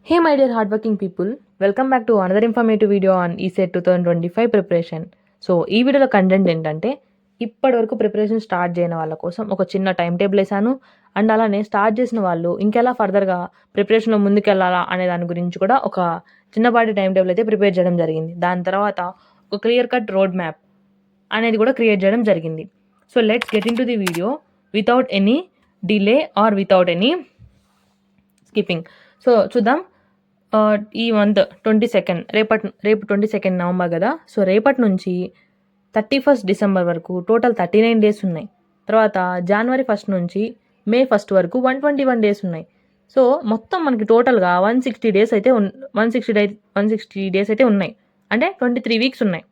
Hey my dear hardworking people, welcome back to another informative video on ESET 2025 preparation. So ఈ వీడియోలో content ఏంటంటే ఇప్పటి వరకు preparation start చేయని వాళ్ళ కోసం ఒక చిన్న టైం టేబుల్ వేసాను. అండ్ అలానే స్టార్ట్ చేసిన వాళ్ళు ఇంకెలా ఫర్దర్గా ప్రిపరేషన్లో ముందుకెళ్ళాలా అనే దాని గురించి కూడా ఒక చిన్నపాటి టైం టేబుల్ అయితే ప్రిపేర్ చేయడం జరిగింది. దాని తర్వాత ఒక క్లియర్ కట్ రోడ్ మ్యాప్ అనేది కూడా క్రియేట్ చేయడం జరిగింది. So let's get into the video without any delay or without any skipping. So చూద్దాం. ఈ మంత్ 22 రేపు 22 నవంబర్ కదా. సో రేపటి నుంచి 31 డిసెంబర్ వరకు టోటల్ 39 డేస్ ఉన్నాయి. తర్వాత జనవరి 1 నుంచి మే 1 వరకు 121 డేస్ ఉన్నాయి. సో మొత్తం మనకి టోటల్గా 160 డేస్ అయితే 160 డేస్ అయితే ఉన్నాయి. అంటే 23 వీక్స్ ఉన్నాయి.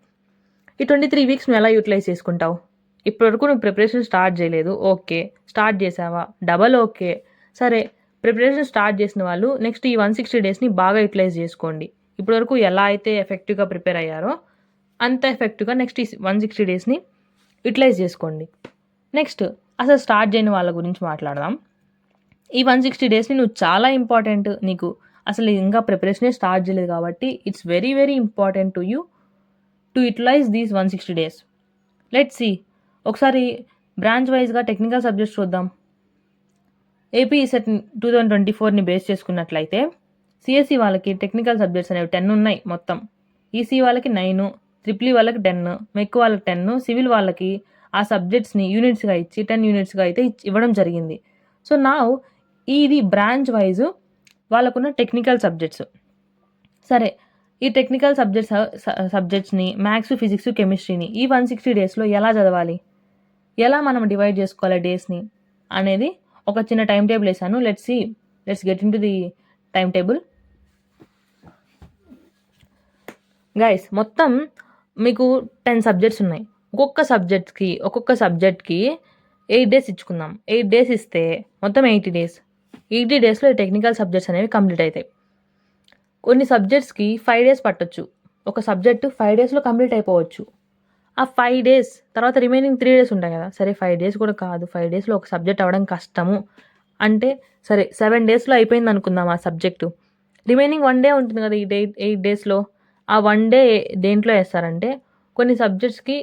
ఈ 23 వీక్స్ నువ్వు ఎలా యూటిలైజ్ చేసుకుంటావు? ఇప్పటివరకు నువ్వు ప్రిపరేషన్ స్టార్ట్ చేయలేదు, ఓకే. స్టార్ట్ చేసావా? Double okay. సరే, ప్రిపరేషన్ స్టార్ట్ చేసిన వాళ్ళు నెక్స్ట్ ఈ 160 డేస్ని బాగా యూటిలైజ్ చేసుకోండి. ఇప్పటివరకు ఎలా అయితే ఎఫెక్టివ్గా ప్రిపేర్ అయ్యారో అంత ఎఫెక్టివ్గా నెక్స్ట్ ఈ 160 డేస్ని యూటిలైజ్ చేసుకోండి. నెక్స్ట్ అసలు స్టార్ట్ చేయని వాళ్ళ గురించి మాట్లాడదాం. ఈ 160 డేస్ని నువ్వు చాలా ఇంపార్టెంట్. నీకు అసలు ఇంకా ప్రిపరేషనే స్టార్ట్ చేయలేదు కాబట్టి it's very very important to you to utilise these 160 days. Let's see. ఒకసారి బ్రాంచ్ వైజ్గా టెక్నికల్ సబ్జెక్ట్స్ చూద్దాం. ఏపీ ఈసెట్ 2024ని బేస్ చేసుకున్నట్లయితే సిఎస్సి వాళ్ళకి టెక్నికల్ సబ్జెక్ట్స్ అనేవి 10 ఉన్నాయి మొత్తం. ఈసీ వాళ్ళకి 9, ట్రిపుల్ ఈ వాళ్ళకి 10, మెక్ వాళ్ళకి 10, సివిల్ వాళ్ళకి ఆ సబ్జెక్ట్స్ని యూనిట్స్గా ఇచ్చి 10 యూనిట్స్గా అయితే ఇవ్వడం జరిగింది. సో నా ఇది బ్రాంచ్ వైజ్ వాళ్ళకున్న టెక్నికల్ సబ్జెక్ట్స్. సరే, ఈ టెక్నికల్ సబ్జెక్ట్స్ని మ్యాథ్స్, ఫిజిక్స్, కెమిస్ట్రీని ఈ 160 డేస్లో ఎలా చదవాలి, ఎలా మనం డివైడ్ చేసుకోవాలి డేస్ని అనేది ఒక చిన్న టైం టేబుల్ వేసాను. Let's get into the time table. Guys, మొత్తం మీకు 10 సబ్జెక్ట్స్ ఉన్నాయి. ఒక్కొక్క సబ్జెక్ట్కి 8 డేస్ ఇచ్చుకుందాం. 8 డేస్ ఇస్తే మొత్తం 80 డేస్. 80 డేస్లో ఈ టెక్నికల్ సబ్జెక్ట్స్ అనేవి కంప్లీట్ అవుతాయి. కొన్ని సబ్జెక్ట్స్కి 5 డేస్ పట్టొచ్చు. ఒక సబ్జెక్టు 5 డేస్లో కంప్లీట్ అయిపోవచ్చు. ఆ 5 డేస్ తర్వాత రిమైనింగ్ 3 డేస్ ఉంటాయి కదా. సరే, 5 డేస్ కూడా కాదు, 5 డేస్లో ఒక సబ్జెక్ట్ అవ్వడం కష్టము అంటే సరే 7 డేస్లో అయిపోయింది అనుకుందాం ఆ సబ్జెక్టు. రిమైనింగ్ 1 డే ఉంటుంది కదా ఈ 8 డేస్లో. ఆ 1 డే దేంట్లో వేస్తారంటే కొన్ని సబ్జెక్ట్స్కి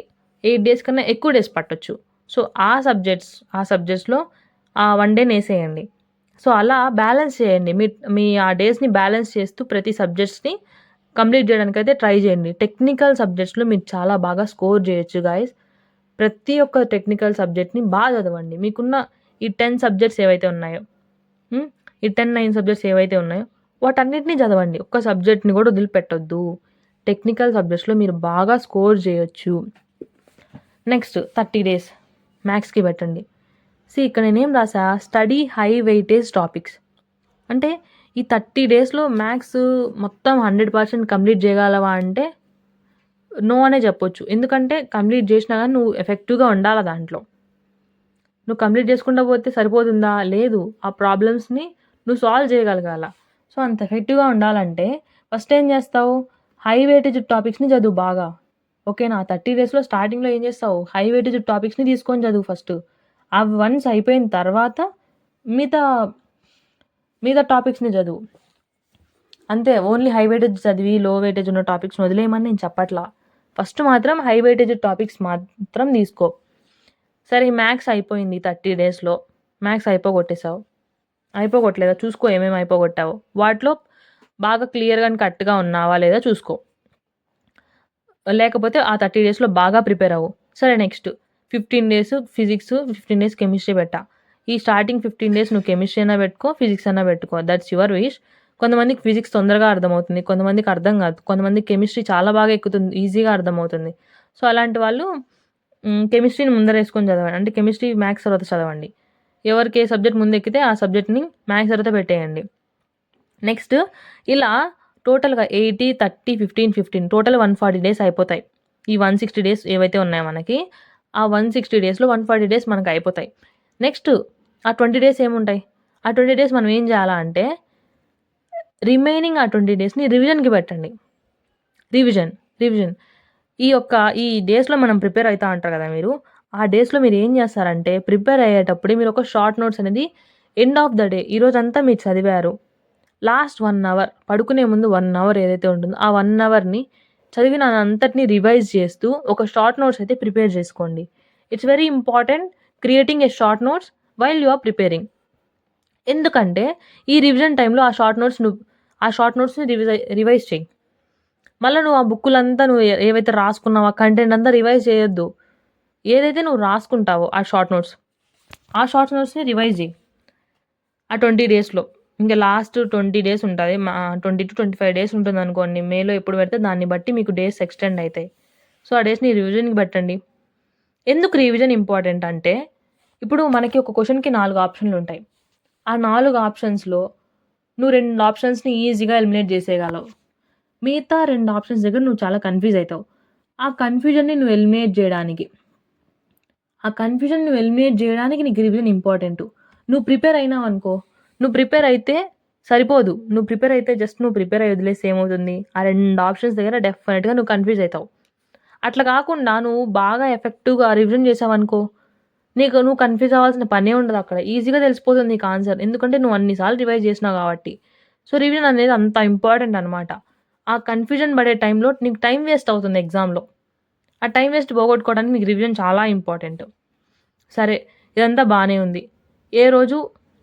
8 డేస్ కన్నా ఎక్కువ డేస్ పట్టొచ్చు. సో ఆ సబ్జెక్ట్స్లో ఆ 1 డేని వేసేయండి. సో అలా బ్యాలెన్స్ చేయండి. మీ ఆ డేస్ని బ్యాలెన్స్ చేస్తూ ప్రతి సబ్జెక్ట్స్ని కంప్లీట్ చేయడానికి అయితే ట్రై చేయండి. టెక్నికల్ సబ్జెక్ట్స్లో మీరు చాలా బాగా స్కోర్ చేయొచ్చు గాయస్. ప్రతి ఒక్క టెక్నికల్ సబ్జెక్ట్ని బాగా చదవండి. మీకున్న ఈ 10 సబ్జెక్ట్స్ ఏవైతే ఉన్నాయో, ఈ 9 సబ్జెక్ట్స్ ఏవైతే ఉన్నాయో వాటన్నిటిని చదవండి. ఒక్క సబ్జెక్ట్ని కూడా వదిలిపెట్టొద్దు. టెక్నికల్ సబ్జెక్ట్స్లో మీరు బాగా స్కోర్ చేయొచ్చు. నెక్స్ట్ 30 డేస్ మ్యాథ్స్కి పెట్టండి. ఇక్కడ నేనేం రాసా, స్టడీ హై వెయిటేజ్ టాపిక్స్. అంటే ఈ 30 డేస్లో మ్యాథ్స్ మొత్తం 100% కంప్లీట్ చేయగలవా అంటే నో అనే చెప్పొచ్చు. ఎందుకంటే కంప్లీట్ చేసినా కానీ నువ్వు ఎఫెక్టివ్గా ఉండాలి దాంట్లో. నువ్వు కంప్లీట్ చేసుకుంటూ పోతే సరిపోతుందా? లేదు. ఆ ప్రాబ్లమ్స్ని నువ్వు సాల్వ్ చేయగలగాల. సో అంత ఎఫెక్టివ్గా ఉండాలంటే ఫస్ట్ ఏం చేస్తావు, హై వెయిటేజ్ టాపిక్స్ని చదువు బాగా. ఓకేనా? 30 డేస్లో స్టార్టింగ్లో ఏం చేస్తావు, హై వెయిటేజ్ టాపిక్స్ని తీసుకొని చదువు ఫస్ట్. అవి వన్స్ అయిపోయిన తర్వాత మిగతా టాపిక్స్ని చదువు. అంతే. ఓన్లీ హై వెయిటేజ్ చదివి లో వెయిటేజ్ ఉన్న టాపిక్స్ని వదిలేయమని నేను చెప్పట్లా. ఫస్ట్ మాత్రం హై వెయిటేజ్ టాపిక్స్ మాత్రం తీసుకో. సరే, మ్యాథ్స్ అయిపోయింది 30 డేస్లో. మ్యాథ్స్ అయిపోగొట్టలేదా చూసుకో, ఏమేమి అయిపోగొట్టావు. వాటిలో బాగా క్లియర్గా కరెక్ట్గా ఉన్నావా లేదా చూసుకో. లేకపోతే ఆ 30 డేస్లో బాగా ప్రిపేర్ అవ్వు. సరే, next 15 days physics, 15 days chemistry పెట్టా. ఈ స్టార్టింగ్ 15 డేస్ నువ్వు కెమిస్ట్రీ అయినా పెట్టుకో, ఫిజిక్స్ అయినా పెట్టుకో. That's your wish. కొంతమందికి ఫిజిక్స్ తొందరగా అర్థమవుతుంది, కొంతమందికి అర్థం కాదు. కొంతమందికి కెమిస్ట్రీ చాలా బాగా ఎక్కుతుంది, ఈజీగా అర్థమవుతుంది. సో అలాంటి వాళ్ళు కెమిస్ట్రీని ముందర వేసుకొని చదవండి. అంటే కెమిస్ట్రీ మ్యాథ్స్ తర్వాత చదవండి. ఎవరికి ఏ సబ్జెక్ట్ ముందు ఎక్కితే ఆ సబ్జెక్ట్ని మ్యాథ్స్ తర్వాత పెట్టేయండి. నెక్స్ట్ ఇలా టోటల్గా 80, 30, 15 టోటల్ 140 డేస్ అయిపోతాయి. ఈ 160 డేస్ ఏవైతే ఉన్నాయో మనకి, ఆ 160 డేస్లో 140 డేస్ మనకు అయిపోతాయి. నెక్స్ట్ ఆ 20 డేస్ ఏముంటాయి? ఆ 20 డేస్ మనం ఏం చేయాలా అంటే రిమైనింగ్ ఆ 20 డేస్ని రివిజన్కి పెట్టండి. రివిజన్ ఈ డేస్లో మనం ప్రిపేర్ అవుతా ఉంటారు కదా మీరు. ఆ డేస్లో మీరు ఏం చేస్తారంటే ప్రిపేర్ అయ్యేటప్పుడు మీరు ఒక షార్ట్ నోట్స్ అనేది ఎండ్ ఆఫ్ ద డే ఈరోజంతా మీరు చదివారు, లాస్ట్ 1 అవర్ పడుకునే ముందు 1 అవర్ ఏదైతే ఉంటుందో ఆ 1 అవర్‌ని చదివిన అంతటిని రివైజ్ చేస్తూ ఒక షార్ట్ నోట్స్ అయితే ప్రిపేర్ చేసుకోండి. It's very important creating a short notes while you are preparing. ఎందుకంటే ఈ రివిజన్ టైంలో ఆ షార్ట్ నోట్స్‌ని రివైజ్ చెయి. మళ్ళా నువ్వు ఆ బుక్కులంతా నువ్వు ఏవైతే రాసుకున్నావో ఆ కంటెంట్ అంతా రివైజ్ చేయొద్దు. ఏదైతే నువ్వు రాసుకుంటావో ఆ షార్ట్ నోట్స్‌ని రివైజ్ చెయి. ఆ 20 డేస్‌లో. ఇంక లాస్ట్ 20 డేస్ ఉంటది. 20-25 డేస్ ఉంటుందనుకోండి. మేలో ఎప్పుడు పెడితే దాన్ని బట్టి మీకు డేస్ ఎక్స్‌టెండ్ అయితాయి. సో, ఆ డేస్‌ని రివిజన్‌కి పెట్టండి. ఎందుకు రివిజన్ ఇంపార్టెంట్ అంటే, ఇప్పుడు మనకి ఒక క్వెషన్‌కి 4 ఆప్షన్‌లుంటాయి. ఆ 4 ఆప్షన్స్‌లో నువ్వు 2 ఆప్షన్స్‌ని ఈజీగా ఎలిమినేట్ చేసేయగలవు. మిగతా 2 ఆప్షన్స్ దగ్గర నువ్వు చాలా కన్‌ఫ్యూజ్ అయితావు. ఆ కన్‌ఫ్యూజన్‌ని నువ్వు ఎలిమినేట్ జేయడానికి నీకు రివిజన్ ఇంపార్టెంటు. నువ్వు ప్రిపేర్ అయినావనుకో, నువ్వు ప్రిపేర్ అయితే సరిపోదు. నువ్వు ప్రిపేర్ అయితే నువ్వు ప్రిపేర్ అయ్యి వదిలేస్తే ఏమవుతుంది? ఆ 2 ఆప్షన్స్ దగ్గర డెఫినిట్‌గా నువ్వు కన్‌ఫ్యూజ్ అయితావు. అట్లా కాకుండా నువ్వు బాగా ఎఫెక్టివ్‌గా రివిజన్ చేశావనుకో, నువ్వు కన్‌ఫ్యూజ్ అవ్వాల్సిన పనే ఉండదక్కడ. ఈజీగా తెలిసిపోతుంది నీకు ఆన్సర్. ఎందుకంటే నువ్వు అన్ని సార్లు రివైజ్ చేసినావు కాబట్టి. సో, రివిజన్ అనేది అంత ఇంపార్టెంట్ అనమాట. ఆ కన్‌ఫ్యూజన్ పడే టైంలో నీకు టైం వేస్ట్ అవుతుంది ఎగ్జామ్‌లో. ఆ టైం వేస్ట్ పోగొట్టుకోవడానికి నీకు రివిజన్ చాలా ఇంపార్టెంట్. సరే, ఇదంతా బానే ఉంది. ఏ రోజు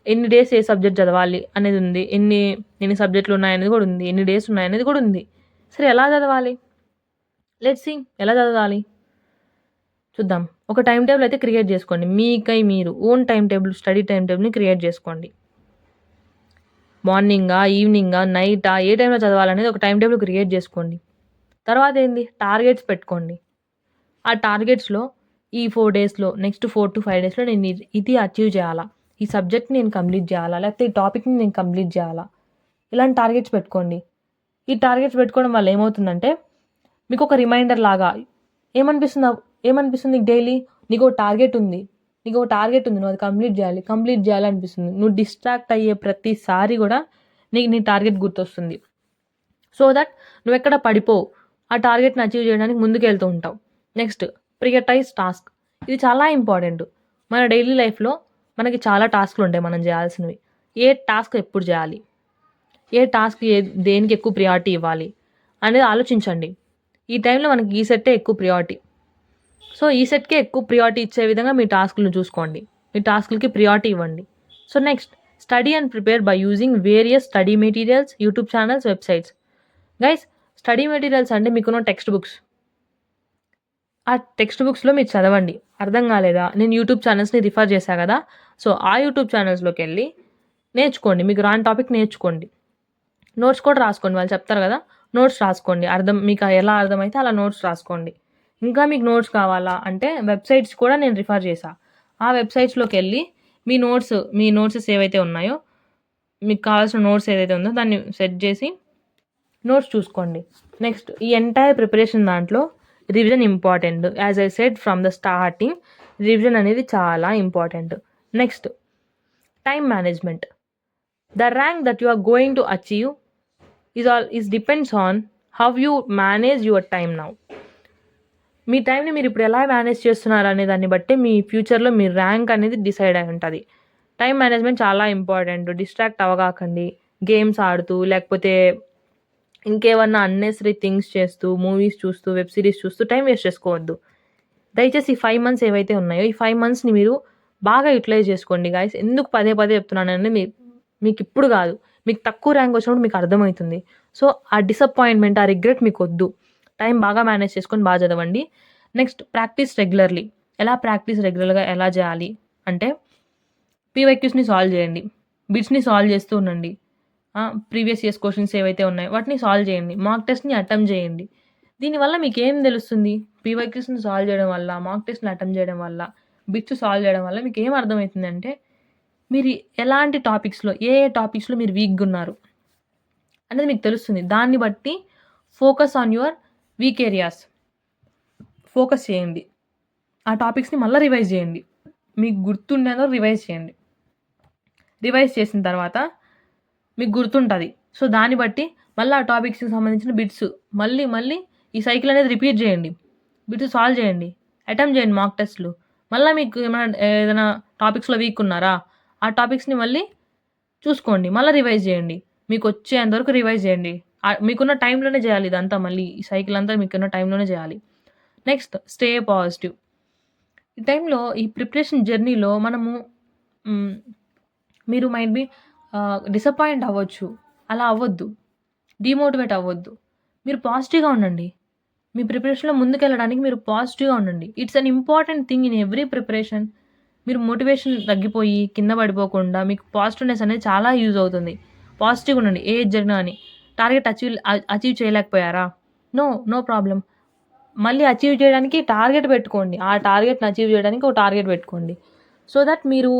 ఎన్ని డేస్ ఏ సబ్జెక్ట్ చదవాలి అనేది ఉంది. ఎన్ని సబ్జెక్టులు ఉన్నాయనేది కూడా ఉంది. ఎన్ని డేస్ ఉన్నాయనేది కూడా ఉంది. సరే, ఎలా చదవాలి? లెట్స్ సీ ఎలా చదవాలి? చూద్దాం. ఒక టైమ్ టేబుల్ అయితే క్రియేట్ చేసుకోండి. మీకై మీరు own time table, study time టేబుల్‌ని క్రియేట్ చేసుకోండి. మార్నింగా, ఈవినింగా, నైటా ఏ టైంలో చదవాలనేది ఒక టైమ్ టేబుల్ క్రియేట్ చేసుకోండి. తర్వాత ఏంది? టార్గెట్స్ పెట్టుకోండి. ఆ టార్గెట్స్‌లో ఈ 4 డేస్‌లో నెక్స్ట్ 4-5 డేస్‌లో నేను ఇది అచీవ్ చేయాలా? ఈ సబ్జెక్ట్‌ని నేను కంప్లీట్ చేయాలా? లేకపోతే ఈ టాపిక్‌ని నేను కంప్లీట్ చేయాలా? ఇలాంటి టార్గెట్స్ పెట్టుకోండి. ఈ టార్గెట్స్ పెట్టుకోవడం వల్ల ఏమవుతుందంటే మీకొక రిమైండర్ లాగా ఏమనిపిస్తుంది నీకు డైలీ? నీకో టార్గెట్ ఉంది. నువ్వు అది కంప్లీట్ చేయాలి అనిపిస్తుంది. నువ్వు డిస్ట్రాక్ట్ అయ్యే ప్రతిసారి కూడా నీకు నీ టార్గెట్ గుర్తొస్తుంది. సో దట్ నువ్వెక్కడ పడిపోవు. ఆ టార్గెట్‌ని అచీవ్ చేయడానికి ముందుకెళ్తూ ఉంటావు. Next prioritise task. ఇది చాలా ఇంపార్టెంట్. మన డైలీ లైఫ్‌లో మనకి చాలా టాస్క్‌లుంటాయి మనం చేయాల్సినవి. ఏ టాస్క్ ఎప్పుడు చేయాలి? ఏ టాస్క్ దేనికి ఎక్కువ ప్రియారిటీ ఇవ్వాలి? అనేది ఆలోచించండి. ఈ టైంలో మనకి ఈ సెట్టే ఎక్కువ ప్రియారిటీ. సో, ఈ సెట్‌కే ఎక్కువ ప్రియారిటీ ఇచ్చే విధంగా మీ టాస్క్‌లను చూసుకోండి. మీ టాస్క్‌లకి ప్రియారిటీ ఇవ్వండి. So, next study and prepare by using various study materials, YouTube channels, websites. Guys, study materials అంటే మీకున్న టెక్స్ట్ బుక్స్. ఆ టెక్స్ట్ బుక్స్‌లో మీరు చదవండి. అర్థం కాలేదా? నేను యూట్యూబ్ ఛానల్స్‌ని రిఫర్ చేశా కదా! సో, ఆ యూట్యూబ్ ఛానల్స్‌లోకెళ్ళి నేర్చుకోండి. మీకు రాని టాపిక్ నేర్చుకోండి. నోట్స్ కూడా రాసుకోండి. వాళ్ళు చెప్తారు కదా! నోట్స్ రాసుకోండి. మీకు ఎలా అర్థమైతే అలా నోట్స్ రాసుకోండి. ఇంకా మీకు నోట్స్ కావాలా అంటే వెబ్‌సైట్స్ కూడా నేను రిఫర్ చేశా. ఆ వెబ్‌సైట్స్‌లోకెళ్ళి మీ నోట్సెస్ ఏవైతే ఉన్నాయో, మీకు కావాల్సిన నోట్స్ ఏదైతే ఉందో దాన్ని సెట్ చేసి నోట్స్ చూసుకోండి. నెక్స్ట్ ఈ ఎంటైర్ ప్రిపరేషన్ దాంట్లో revision important. As I said from the starting, revision అనేది చాలా important. Next time management. The rank that you are going to achieve is depends on how you manage your time now. మీ టైంని మీరు ఇప్పుడు ఎలా manage చేస్తున్నారు అనే దాన్ని బట్టి మీ ఫ్యూచర్‌లో మీ ర్యాంక్ అనేది డిసైడ్ అయి ఉంటది. టైమ్ మేనేజ్‌మెంట్ చాలా ఇంపార్టెంట్. డిస్ట్రాక్ట్ అవ్వగాకండి. గేమ్స్ ఆడుతూ, లేకపోతే ఇంకేమన్నా అన్నెసెసరీ థింగ్స్ చేస్తూ, మూవీస్ చూస్తూ, వెబ్ సీరీస్ చూస్తూ టైం వేస్ట్ చేసుకోవద్దు. దయచేసి ఈ 5 మంత్స్ ఏవైతే ఉన్నాయో, ఈ 5 మంత్స్‌ని మీరు బాగా యుటిలైజ్ చేసుకోండి గాయ్స్. ఎందుకు పదే పదే చెప్తున్నానంటే మీకిప్పుడు కాదు. మీకు తక్కువ ర్యాంక్ వచ్చినప్పుడు మీకు అర్థమవుతుంది. సో, ఆ డిసప్పాయింట్‌మెంట్, ఆ రిగ్రెట్ మీకొద్దు. టైం బాగా మేనేజ్ చేసుకొని బాగా చదవండి. Next practice regularly. ప్రాక్టీస్ రెగ్యులర్‌గా ఎలా చేయాలి అంటే, పీవైక్యూస్‌ని సాల్వ్ చేయండి. బిట్స్‌ని సాల్వ్ చేస్తూ ఉండండి. ప్రీవియస్ ఇయర్స్ క్వెషన్స్ ఏవైతే ఉన్నాయో వాటిని సాల్వ్ చేయండి. మాక్ టెస్ట్‌ని అటెంప్ట్ చేయండి. దీనివల్ల మీకేం తెలుస్తుంది? పీవైక్యూస్‌ని సాల్వ్ చేయడం వల్ల, మాక్ టెస్ట్‌ని అటెంప్ట్ చేయడం వల్ల, బిట్స్ సాల్వ్ చేయడం వల్ల మీకేం అర్థమవుతుందంటే, మీరు ఎలాంటి టాపిక్స్‌లో, ఏ టాపిక్స్‌లో మీరు వీక్‌గున్నారు అనేది మీకు తెలుస్తుంది. దాన్ని బట్టి focus on your weak areas. Focus చేయండి. ఆ టాపిక్స్‌ని మళ్ళా రివైజ్ చేయండి. మీకు గుర్తుండేదో రివైజ్ చేయండి. రివైజ్ చేసిన తర్వాత మీకు గుర్తుంటది. సో, దాన్ని బట్టి మళ్ళీ ఆ టాపిక్స్‌కి సంబంధించిన బిట్స్ మళ్ళీ ఈ సైకిల్ అనేది రిపీట్ చేయండి. బిట్స్ సాల్వ్ చేయండి. అటెంప్ట్ చేయండి మాక్ టెస్ట్‌లు. మళ్ళా మీకు ఏదైనా టాపిక్స్‌లో వీక్ ఉన్నారా? ఆ టాపిక్స్‌ని మళ్ళీ చూసుకోండి. మళ్ళా రివైజ్ చేయండి. మీకు వచ్చేంత వరకు రివైజ్ చేయండి. మీకున్న టైంలోనే చేయాలి ఇదంతా మళ్ళీ. ఈ సైకిల్ అంతా మీకున్న టైంలోనే చేయాలి. Next stay positive. ఈ టైంలో ఈ ప్రిపరేషన్ జర్నీలో మనము మీరు మైట్ బీ డిసప్పాయింట్ అవ్వచ్చు. అలా అవ్వద్దు. డీమోటివేట్ అవ్వద్దు. మీరు పాజిటివ్‌గా ఉండండి. మీ ప్రిపరేషన్‌లో ముందుకెళ్ళడానికి మీరు పాజిటివ్‌గా ఉండండి. It's an important thing in every preparation. మీరు మోటివేషన్ తగ్గిపోయి కింద పడిపోకుండా మీకు పాజిటివ్‌నెస్ అనేది చాలా యూజ్ అవుతుంది. పాజిటివ్‌గా ఉండండి. ఏది జరిగినా అని. టార్గెట్ అచీవ్ చేయలేకపోయారా? No problem. మళ్ళీ అచీవ్ చేయడానికి టార్గెట్ పెట్టుకోండి. ఆ టార్గెట్‌ని అచీవ్ చేయడానికి ఒక టార్గెట్ పెట్టుకోండి. సో దట్ మీరు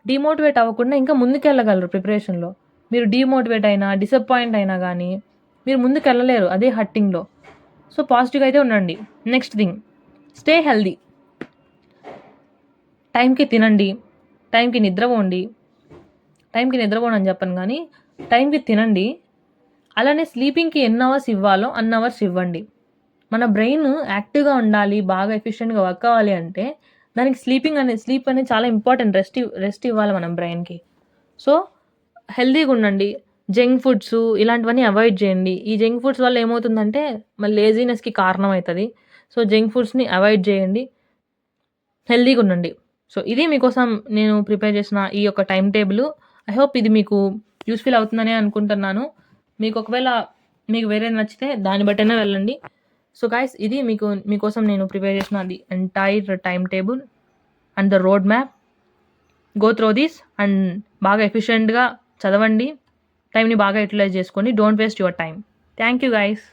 డీమోటివేట్ అవ్వకుండా ఇంకా ముందుకెళ్ళగలరు ప్రిపరేషన్‌లో. మీరు డీమోటివేట్ అయినా, డిసప్పాయింట్ అయినా గానీ మీరు ముందుకెళ్ళలేరు అదే హట్టింగ్‌లో. సో పాజిటివ్‌గా అయితే ఉండండి. Next thing stay healthy. టైంకి తినండి. టైంకి నిద్రపోండి. టైంకి నిద్రపోండి అని చెప్పను గానీ టైంకి తినండి. అలానే స్లీపింగ్‌కి ఎన్ని అవర్స్ ఇవ్వాలో అన్ని అవర్స్ ఇవ్వండి. మన బ్రెయిన్ యాక్టివ్‌గా ఉండాలి, బాగా ఎఫిషియెంట్‌గా వర్క్ అవ్వాలి అంటే దానికి స్లీప్ అనేది చాలా ఇంపార్టెంట్. రెస్ట్ ఇవ్వాలి మనం బ్రెయిన్‌కి. సో హెల్తీగా ఉండండి. జంక్ ఫుడ్స్ ఇలాంటివన్నీ అవాయిడ్ చేయండి. ఈ జంక్ ఫుడ్స్ వల్ల ఏమవుతుందంటే మళ్ళీ లేజీనెస్‌కి కారణం అవుతది. సో జంక్ ఫుడ్స్‌ని అవాయిడ్ చేయండి. హెల్తీగా ఉండండి. సో ఇది మీకోసం నేను ప్రిపేర్ చేసిన ఈ యొక్క టైమ్ టేబుల్. ఐ హోప్ ఇది మీకు యూస్‌ఫుల్ అవుతుందనే అనుకుంటున్నాను. ఒకవేళ మీకు వేరేది నచ్చితే దాన్ని బట్టైనా వెళ్ళండి. సో గైస్ ఇది మీకోసం నేను ప్రిపేర్ చేసిన the entire time table and the road map. Go through this and బాగా ఎఫిషియెంట్‌గా చదవండి. టైంని బాగా యుటిలైజ్ చేసుకోండి. Don't waste your time. Thank you guys.